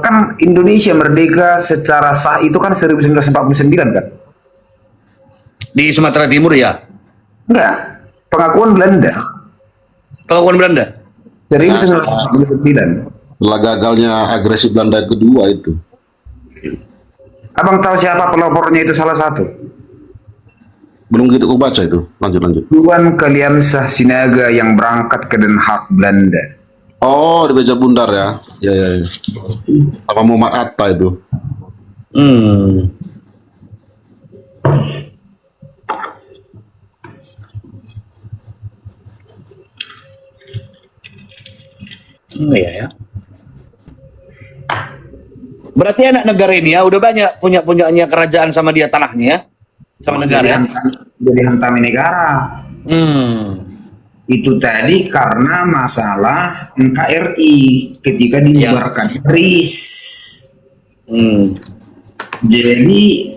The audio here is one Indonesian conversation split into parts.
Kan Indonesia merdeka secara sah itu kan 1949 kan? Di Sumatera Timur ya. Enggak, pengakuan Belanda Pengakuan Belanda. Nah, 1949. setelah gagalnya agresi Belanda kedua itu. Abang tahu siapa pelopornya itu salah satu? Belum gitu aku baca itu. Lanjut lanjut. Tuan Kaliansah Sinaga yang berangkat ke Den Haag, Belanda. Oh, di Beja Bundar ya. Ya ya, ya. Sama Muhammad Atta itu. Hmm. Iya ya. Berarti anak negara ini ya udah banyak punyanya kerajaan sama dia tanahnya ya, sama negara ya. Jadi hantami negara. Hmm. Itu tadi karena masalah NKRI ketika dibubarkan RIS. Hmm. Jadi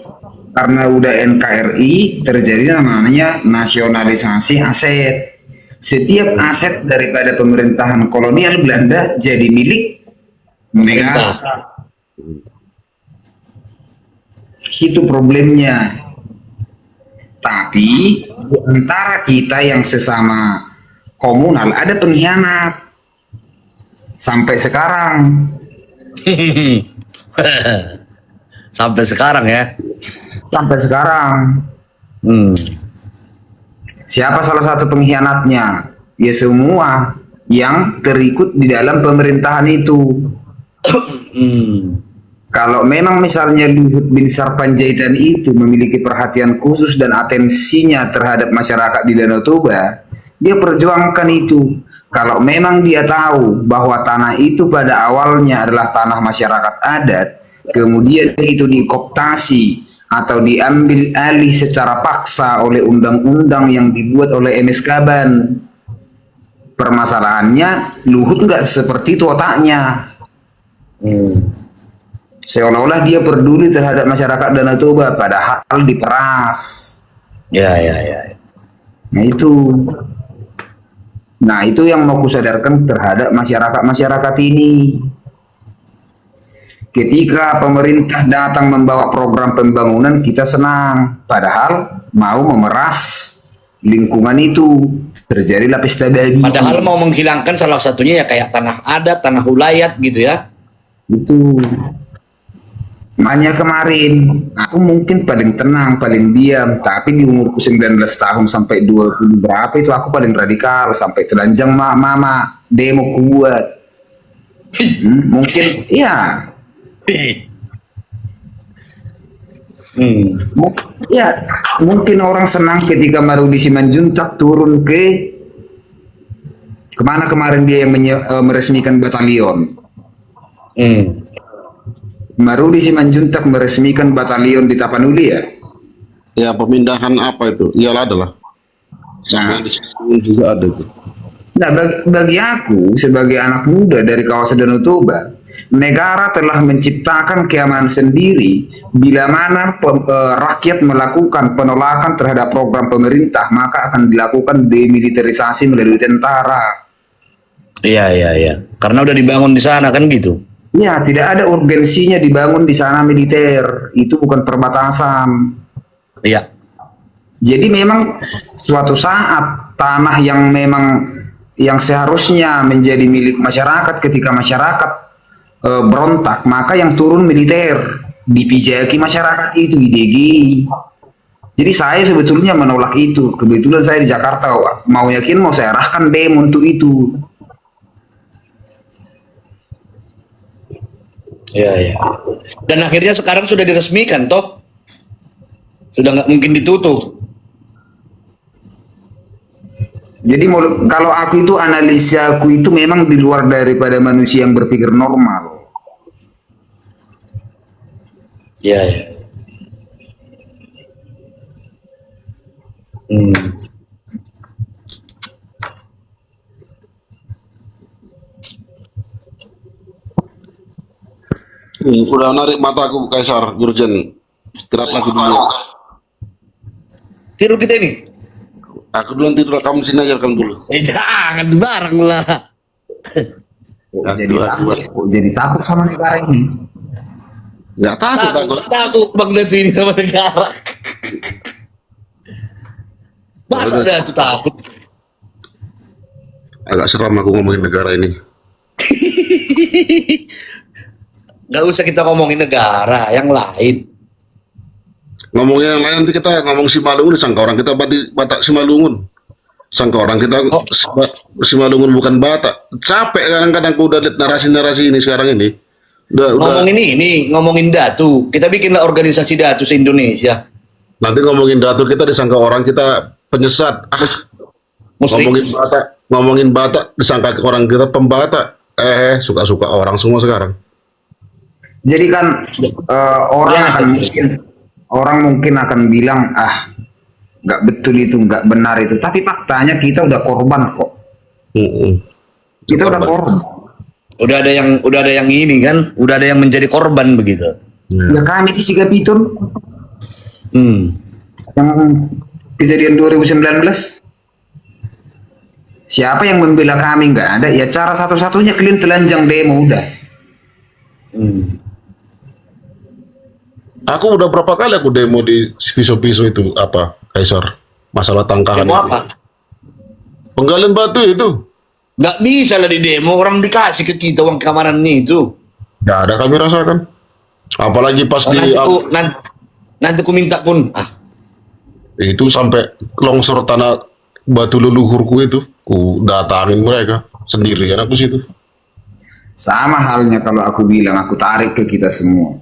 karena udah NKRI terjadi namanya nasionalisasi aset. Setiap aset daripada pemerintahan kolonial Belanda jadi milik negara. Situ problemnya. Tapi di antara kita yang sesama komunal ada pengkhianat sampai sekarang. Sampai sekarang ya. Sampai sekarang. Hmm. Siapa salah satu pengkhianatnya? Ya semua yang terikut di dalam pemerintahan itu. Hmm. Kalau memang misalnya Luhut bin Sarpanjaitan itu memiliki perhatian khusus dan atensinya terhadap masyarakat di Danau Toba, dia perjuangkan itu. Kalau memang dia tahu bahwa tanah itu pada awalnya adalah tanah masyarakat adat, kemudian itu dikooptasi atau diambil alih secara paksa oleh undang-undang yang dibuat oleh MS Kaban. Permasalahannya Luhut nggak seperti itu otaknya. Seolah-olah dia peduli terhadap masyarakat Danau Toba, padahal diperas. Ya ya ya. Nah itu. Nah itu yang mau kusadarkan terhadap masyarakat ini. Ketika pemerintah datang membawa program pembangunan, kita senang. Padahal mau memeras lingkungan itu. Terjadilah pesta babi. Padahal mau menghilangkan salah satunya ya kayak tanah adat, tanah ulayat gitu ya. Itu. Makanya kemarin, aku mungkin paling tenang, paling diam. Tapi di umurku 19 tahun sampai 20 berapa itu aku paling radikal. Sampai telanjang mama, demo kuat. Mungkin, ya. Ya, mungkin orang senang ketika Marudi Simanjuntak turun ke kemana kemarin dia yang meresmikan batalion. Marudi Simanjuntak meresmikan batalion di Tapanuli ya. Ya pemindahan apa itu? Iyalah adalah. Sama di situ juga ada itu. Nah, bagi aku sebagai anak muda dari kawasan Danau Toba, negara telah menciptakan keamanan sendiri. Bila mana rakyat melakukan penolakan terhadap program pemerintah, maka akan dilakukan demilitarisasi melalui tentara. Iya iya iya. Karena udah dibangun di sana kan gitu. Ya, tidak ada urgensinya dibangun di sana militer. Itu bukan perbatasan. Iya. Jadi memang suatu saat tanah yang seharusnya menjadi milik masyarakat ketika masyarakat berontak, maka yang turun militer, dipijaki masyarakat itu IDG. Jadi saya sebetulnya menolak itu. Kebetulan saya di Jakarta, mau yakin mau saya arahkan demo untuk itu. Iya iya. Dan akhirnya sekarang sudah diresmikan toh. Sudah nggak mungkin ditutup. Jadi kalau aku itu analisa aku itu memang di luar daripada manusia yang berpikir normal. Iya iya. Udah narik mata aku Kaisar Jurgen. Istirahat lagi dulu. Tidur kita ini. Aku duluan tidur, kamu sini aja rekam dulu. Jangan bareng lah. Kok jadi takut sama negara ini? Nggak takut. Takut Bang Datu ini sama negara. Masa Datu takut? Agak seram aku ngomongin negara ini. Gak usah kita ngomongin negara, yang lain. Ngomongin yang lain nanti kita ngomong Simalungun disangka orang kita Batak Simalungun. Sangka orang kita Simalungun bukan Batak. Capek kadang-kadang aku udah lihat narasi-narasi ini sekarang ini. Udah. Ngomongin Datu. Kita bikinlah organisasi Datu se-Indonesia. Nanti ngomongin Datu kita disangka orang kita penyesat. Muslim. Ngomongin Batak disangka orang kita pembatak. Suka-suka orang semua sekarang. Jadi kan orang mungkin akan bilang nggak betul itu, nggak benar itu. Tapi faktanya kita udah korban kok. Kita udah korban. Udah ada yang ini kan, udah ada yang menjadi korban begitu. Ya kami di Sigapitun yang kejadian 2019. Siapa yang membela kami? Nggak ada. Ya cara satu-satunya kalian telanjang demo udah. Aku udah berapa kali aku demo di pisau-pisau itu Kaisar, masalah tangkahan. Demo apa? Penggalian batu itu. Nggak bisa lah di demo, orang dikasih ke kita uang keamanan itu. Nggak ada kami rasakan. Apalagi pas nanti ku minta pun. Itu sampai longsor tanah batu leluhurku itu, ku datangin mereka sendirian aku situ. Sama halnya kalau aku bilang aku tarik ke kita semua.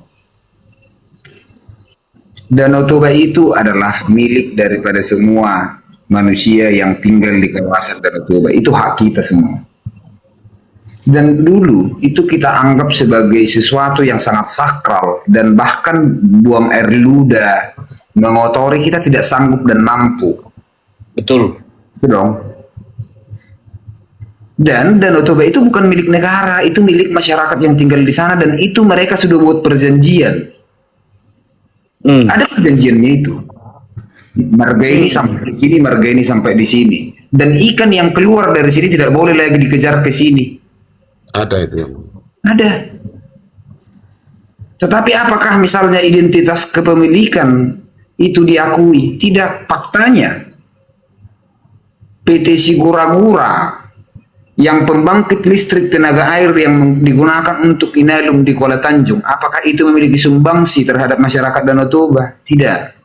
Danau Toba itu adalah milik daripada semua manusia yang tinggal di kawasan Danau Toba. Itu hak kita semua. Dan dulu itu kita anggap sebagai sesuatu yang sangat sakral dan bahkan buang air ludah, mengotori kita tidak sanggup dan mampu. Betul. Itu dong. Dan Danau Toba itu bukan milik negara, itu milik masyarakat yang tinggal di sana dan itu mereka sudah buat perjanjian. Ada perjanjiannya itu. Marga ini sampai di sini, marga ini sampai di sini. Dan ikan yang keluar dari sini tidak boleh lagi dikejar ke sini. Ada itu. Ada. Tetapi apakah misalnya identitas kepemilikan itu diakui? Tidak. Faktanya PT Sigura-gura yang pembangkit listrik tenaga air yang digunakan untuk Inalum di Kuala Tanjung, apakah itu memiliki sumbangsi terhadap masyarakat Danau Toba? Tidak.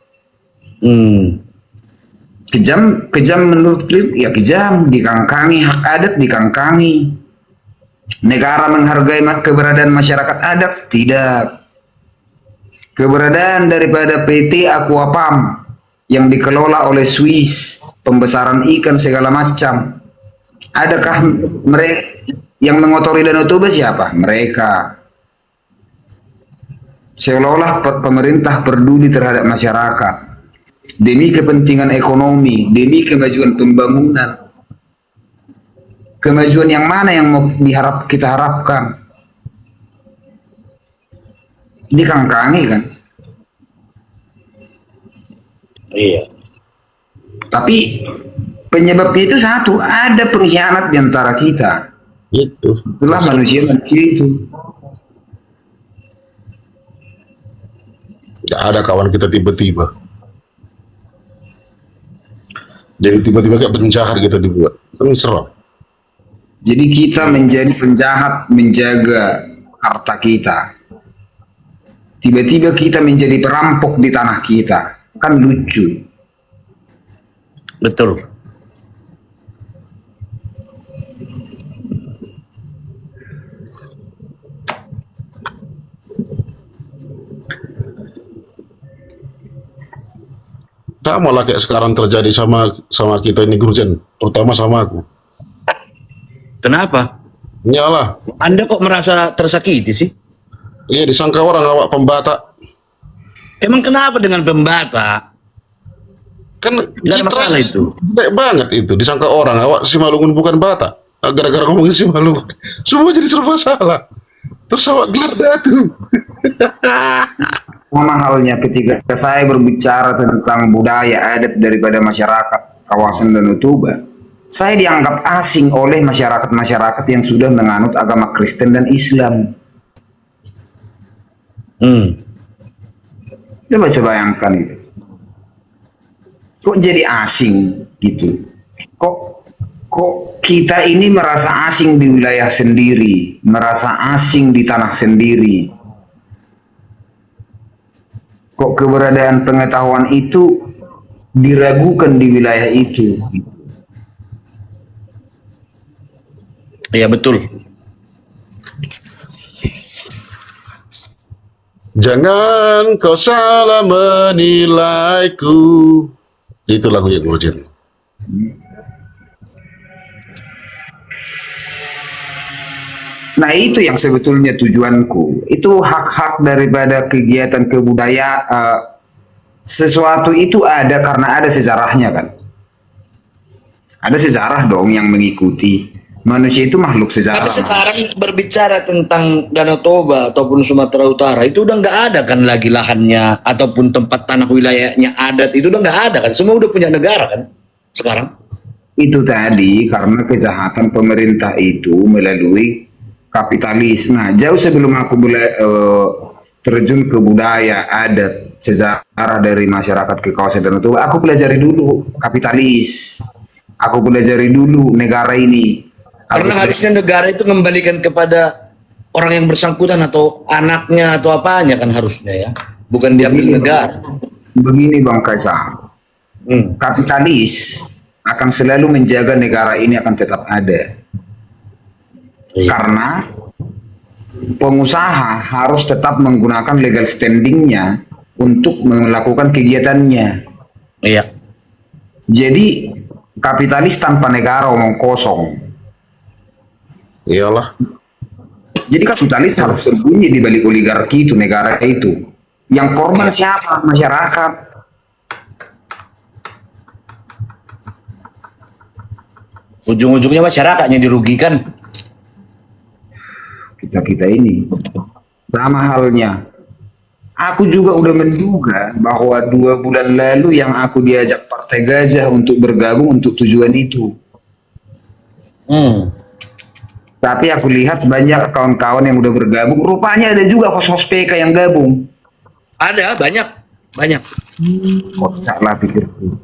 Kejam menurut kalian? Ya kejam, dikangkangi hak adat, dikangkangi. Negara menghargai keberadaan masyarakat adat? Tidak. Keberadaan daripada PT Aquapam yang dikelola oleh Swiss, pembesaran ikan segala macam. Adakah mereka yang mengotori Danau Toba siapa? Mereka. Seolah-olah pemerintah peduli terhadap masyarakat demi kepentingan ekonomi, demi kemajuan pembangunan. Kemajuan yang mana yang mau kita harapkan? Dikangkangi kan? Iya. Tapi penyebabnya itu satu, ada pengkhianat di antara kita. Itulah manusia itu. Gak ada kawan kita tiba-tiba. Jadi tiba-tiba kayak penjahat kita dibuat. Kan serem. Jadi kita menjadi penjahat menjaga harta kita. Tiba-tiba kita menjadi perampok di tanah kita. Kan lucu. Betul. Sama lah kayak sekarang terjadi sama kita ini Gurjen, terutama sama aku. Kenapa? Iyalah. Anda kok merasa tersakiti sih? Iya, disangka orang awak pembatak. Emang kenapa dengan pembatak? Kan Gak ada masalah itu. Baik banget itu, disangka orang awak Simalungun bukan Batak. Gara-gara ngomongin Simalungun, semua jadi serba salah. Terus awak gelar Datu. Sama halnya ketika saya berbicara tentang budaya adat daripada masyarakat kawasan Danau Toba, saya dianggap asing oleh masyarakat-masyarakat yang sudah menganut agama Kristen dan Islam. Coba bayangkan itu. Kok jadi asing gitu? Kok kita ini merasa asing di wilayah sendiri, merasa asing di tanah sendiri? Kok keberadaan pengetahuan itu diragukan di wilayah itu? Iya betul. Jangan kau salah menilaiku. Itu lagunya Gojek. Nah itu yang sebetulnya tujuanku. Itu hak-hak daripada kegiatan kebudayaan. Sesuatu itu ada karena ada sejarahnya kan. Ada sejarah dong yang mengikuti. Manusia itu makhluk sejarah. Tapi sekarang berbicara tentang Danau Toba ataupun Sumatera Utara itu udah nggak ada kan lagi lahannya ataupun tempat tanah wilayahnya adat itu udah nggak ada kan, semua udah punya negara kan sekarang. Itu tadi karena kejahatan pemerintah itu melalui kapitalis. Nah jauh sebelum aku terjun ke budaya adat sejarah dari masyarakat ke kawasan Danau Toba, aku pelajari dulu kapitalis. Aku pelajari dulu negara ini. Karena harusnya negara itu mengembalikan kepada orang yang bersangkutan atau anaknya atau apanya kan harusnya ya, bukan diambil negara. Begini Bang Kaisang, kapitalis akan selalu menjaga negara ini akan tetap ada. Iya. Karena pengusaha harus tetap menggunakan legal standingnya untuk melakukan kegiatannya. Iya. Jadi kapitalis tanpa negara omong kosong. Iyalah. Jadi kapitalis harus sembunyi di balik oligarki itu, negara itu. Yang korban siapa? Masyarakat. Ujung-ujungnya masyarakatnya dirugikan. Kita ini sama halnya. Aku juga udah menduga bahwa 2 bulan lalu yang aku diajak Partai Gajah untuk bergabung untuk tujuan itu. Tapi aku lihat banyak kawan-kawan yang udah bergabung. Rupanya ada juga host-host PK yang gabung. Ada banyak. Kocak lah pikirku.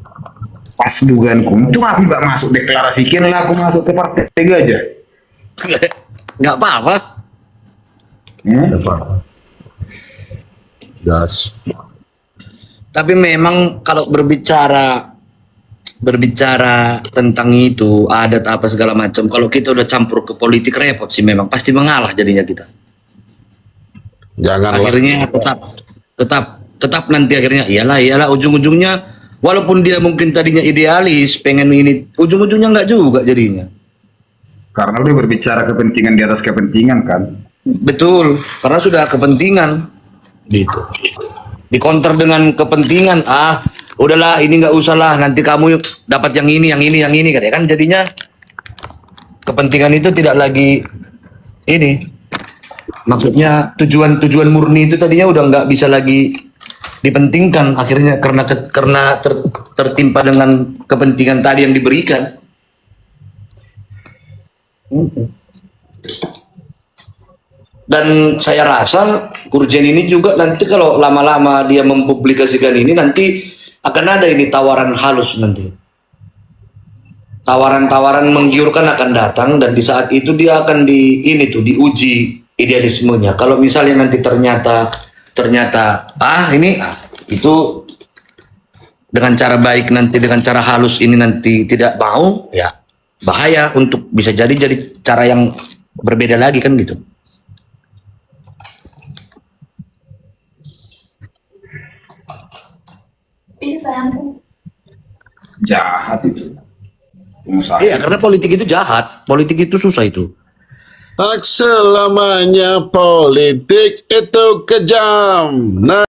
Pas dugaanku, untung aku nggak masuk deklarasikan lah aku masuk ke Partai Gajah. Nggak apa-apa. Gas. Tapi memang kalau berbicara tentang itu adat apa segala macam, kalau kita udah campur ke politik repot sih, memang pasti mengalah jadinya kita. Janganlah. Akhirnya tetap nanti akhirnya iyalah ujung-ujungnya walaupun dia mungkin tadinya idealis pengen ini, ujung-ujungnya nggak juga jadinya. Karena udah berbicara kepentingan di atas kepentingan kan. Betul, karena sudah kepentingan gitu. Dikonter dengan kepentingan, udahlah ini nggak usah lah, nanti kamu dapat yang ini kan jadinya kepentingan itu tidak lagi ini, maksudnya tujuan murni itu tadinya udah nggak bisa lagi dipentingkan akhirnya karena tertimpa dengan kepentingan tadi yang diberikan. Dan saya rasa Kurjen ini juga nanti kalau lama-lama dia mempublikasikan ini nanti akan ada ini tawaran halus nanti. Tawaran-tawaran menggiurkan akan datang dan di saat itu dia akan diuji idealismenya. Kalau misalnya nanti ternyata itu dengan cara baik nanti dengan cara halus ini nanti tidak mau, ya bahaya untuk bisa jadi cara yang berbeda lagi kan gitu. Iya sayangku. Jahat itu. Pengusaha. Iya, karena politik itu jahat, politik itu susah itu. Tak selamanya politik itu kejam. Nah,